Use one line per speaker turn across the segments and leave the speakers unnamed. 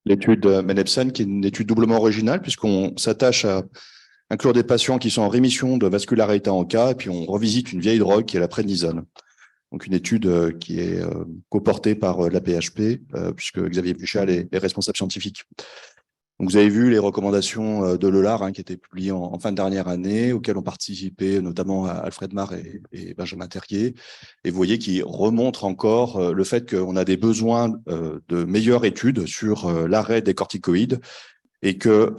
l'étude MENEPSAN, qui est une étude doublement originale, puisqu'on s'attache à inclure des patients qui sont en rémission de vascularité en cas, et puis on revisite une vieille drogue qui est la prédnisone. Donc une étude qui est coportée par la PHP, puisque Xavier Puchal est responsable scientifique. Donc vous avez vu les recommandations de l'EULAR qui étaient publiées en fin de dernière année, auxquelles ont participé notamment Alfred Marr et Benjamin Terrier. Et vous voyez qu'ils remontrent encore le fait qu'on a des besoins de meilleures études sur l'arrêt des corticoïdes, et que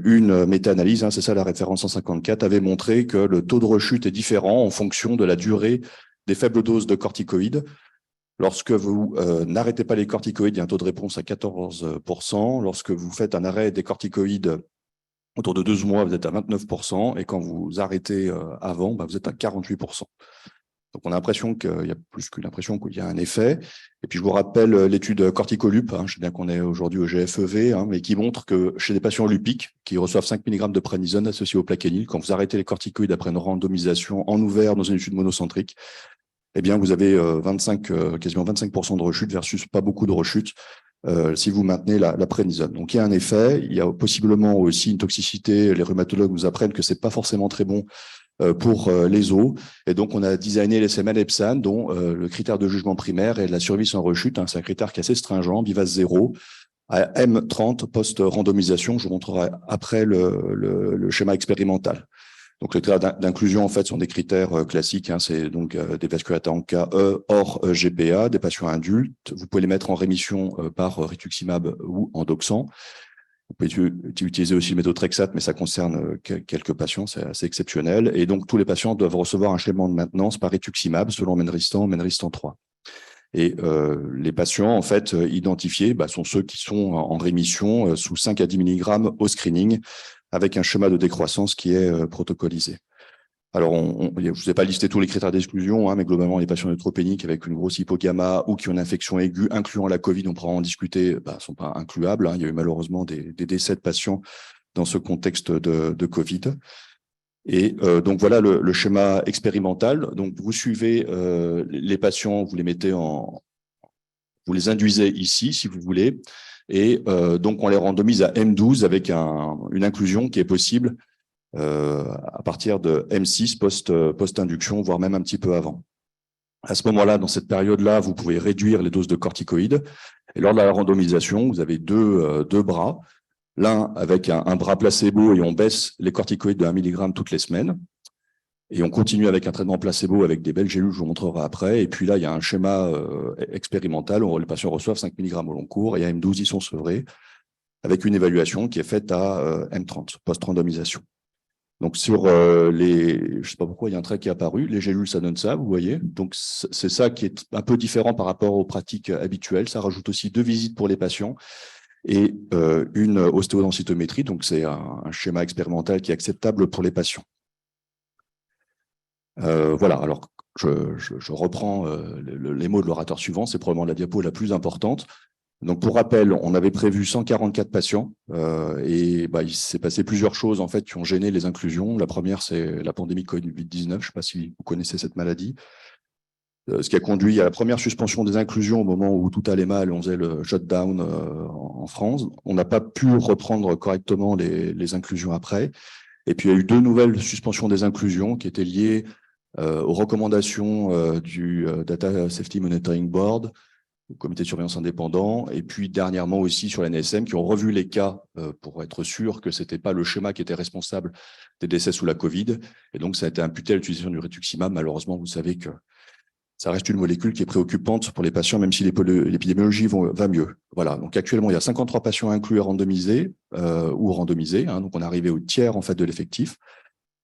une méta-analyse, c'est ça la référence 154, avait montré que le taux de rechute est différent en fonction de la durée des faibles doses de corticoïdes. Lorsque vous n'arrêtez pas les corticoïdes, il y a un taux de réponse à 14%. Lorsque vous faites un arrêt des corticoïdes autour de 12 mois, vous êtes à 29%. Et quand vous arrêtez avant, vous êtes à 48%. Donc, on a l'impression qu'il y a plus qu'une impression qu'il y a un effet. Et puis, je vous rappelle l'étude Corticolup, je sais bien qu'on est aujourd'hui au GFEV, mais qui montre que chez des patients lupiques qui reçoivent 5 mg de prénisone associé au plaquenil, quand vous arrêtez les corticoïdes après une randomisation en ouvert dans une étude monocentrique, eh bien, vous avez quasiment 25% de rechute versus pas beaucoup de rechute si vous maintenez la prénisone. Donc, il y a un effet. Il y a possiblement aussi une toxicité. Les rhumatologues nous apprennent que c'est pas forcément très bon pour les os. Et donc, on a designé les MENEPSAN, dont le critère de jugement primaire est la survie sans rechute. C'est un critère qui est assez stringent, BIVAS 0, à M30 post-randomisation. Je vous montrerai après le schéma expérimental. Donc, les critères d'inclusion, en fait, sont des critères classiques. C'est donc des vascularités en cas hors GPA, des patients adultes. Vous pouvez les mettre en rémission par rituximab ou endoxan. Vous pouvez utiliser aussi le méthotrexate, mais ça concerne quelques patients, c'est assez exceptionnel. Et donc, tous les patients doivent recevoir un schéma de maintenance par rituximab selon Menristan 3. Et les patients, en fait, identifiés sont ceux qui sont en rémission sous 5 à 10 mg au screening, avec un schéma de décroissance qui est protocolisé. Alors, je ne vous ai pas listé tous les critères d'exclusion, mais globalement, les patients neutropéniques avec une grosse hypogamma ou qui ont une infection aiguë, incluant la Covid, on pourra en discuter, ne sont pas incluables. Il y a eu malheureusement des décès de patients dans ce contexte de Covid. Et donc, voilà le schéma expérimental. Donc, vous suivez les patients, vous les mettez vous les induisez ici, si vous voulez. Et donc, on les randomise à M12 avec une inclusion qui est possible à partir de M6 post-induction, voire même un petit peu avant. À ce moment-là, dans cette période-là, vous pouvez réduire les doses de corticoïdes. Et lors de la randomisation, vous avez deux bras. L'un avec un bras placebo et on baisse les corticoïdes de 1 mg toutes les semaines. Et on continue avec un traitement placebo avec des belles gélules, je vous montrerai après. Et puis là, il y a un schéma expérimental où les patients reçoivent 5 mg au long cours et à M12, ils sont sevrés avec une évaluation qui est faite à M30, post-randomisation. Donc, sur je ne sais pas pourquoi, il y a un trait qui est apparu. Les gélules, ça donne ça, vous voyez. Donc, c'est ça qui est un peu différent par rapport aux pratiques habituelles. Ça rajoute aussi 2 visites pour les patients et une ostéodensitométrie. Donc, c'est un schéma expérimental qui est acceptable pour les patients. Voilà, alors je reprends les mots de l'orateur suivant, c'est probablement la diapo la plus importante. Donc, pour rappel, on avait prévu 144 patients et il s'est passé plusieurs choses en fait qui ont gêné les inclusions. La première, c'est la pandémie Covid-19. Je ne sais pas si vous connaissez cette maladie. Ce qui a conduit à la première suspension des inclusions au moment où tout allait mal, on faisait le shutdown en France. On n'a pas pu reprendre correctement les inclusions après. Et puis, il y a eu 2 nouvelles suspensions des inclusions qui étaient liées aux recommandations du Data Safety Monitoring Board, au comité de surveillance indépendant, et puis dernièrement aussi sur l'ANSM, qui ont revu les cas pour être sûr que ce n'était pas le schéma qui était responsable des décès sous la Covid. Et donc, ça a été imputé à l'utilisation du rituximab. Malheureusement, vous savez que ça reste une molécule qui est préoccupante pour les patients, même si l'épidémiologie va mieux. Voilà. Donc, actuellement, il y a 53 patients inclus et randomisés ou randomisés. Donc, on est arrivé au tiers en fait de l'effectif.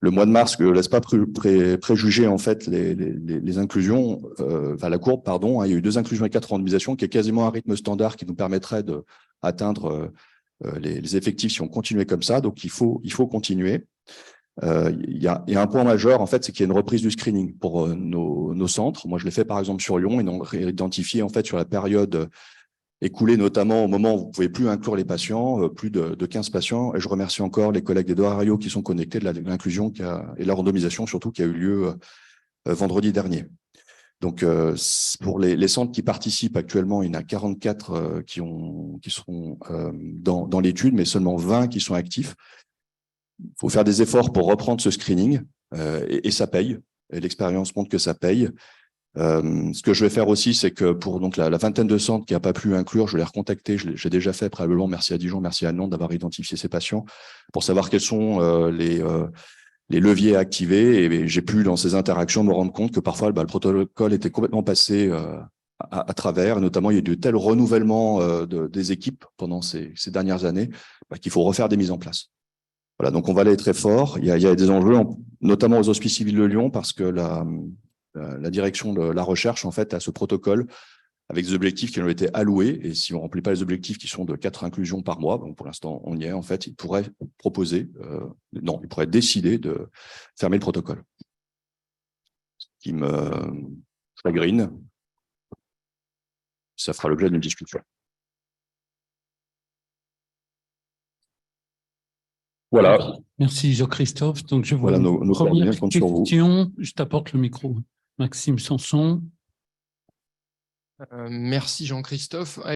Le mois de mars ne laisse pas préjuger en fait les inclusions, la courbe, pardon. Il y a eu 2 inclusions et 4 randomisations, qui est quasiment un rythme standard qui nous permettrait d'atteindre les effectifs si on continuait comme ça. Donc, il faut continuer. Il y a un point majeur, en fait, c'est qu'il y a une reprise du screening pour nos centres. Moi, je l'ai fait par exemple sur Lyon et donc identifié en fait sur la période écoulée, notamment au moment où vous ne pouvez plus inclure les patients, plus de 15 patients. Et je remercie encore les collègues des Dorario qui sont connectés de l'inclusion et de la randomisation, surtout, qui a eu lieu vendredi dernier. Donc, pour les centres qui participent actuellement, il y en a 44 qui seront dans l'étude, mais seulement 20 qui sont actifs. Il faut faire des efforts pour reprendre ce screening et ça paye. Et l'expérience montre que ça paye. Ce que je vais faire aussi, c'est que pour donc la vingtaine de centres qui n'a pas pu inclure, je vais les recontacter. J'ai déjà fait préalablement. Merci à Dijon, merci à Nantes d'avoir identifié ces patients pour savoir quels sont les leviers à activer. Et j'ai pu, dans ces interactions, me rendre compte que parfois, le protocole était complètement passé à travers. Et notamment, il y a eu de tels renouvellements des équipes pendant ces dernières années qu'il faut refaire des mises en place. Voilà, donc on va aller très fort. Il y a des enjeux, notamment aux Hospices civils de Lyon, parce que la direction de la recherche, en fait, a ce protocole avec des objectifs qui ont été alloués. Et si on ne remplit pas les objectifs qui sont de 4 inclusions par mois, donc pour l'instant, on y est, en fait, il pourrait il pourrait décider de fermer le protocole. Ce qui me chagrine. Ça fera l'objet d'une discussion. Voilà.
Merci Jean-Christophe. Donc je vois
voilà nos
première
question.
Je t'apporte le micro. Maxime Sanson.
Merci Jean-Christophe.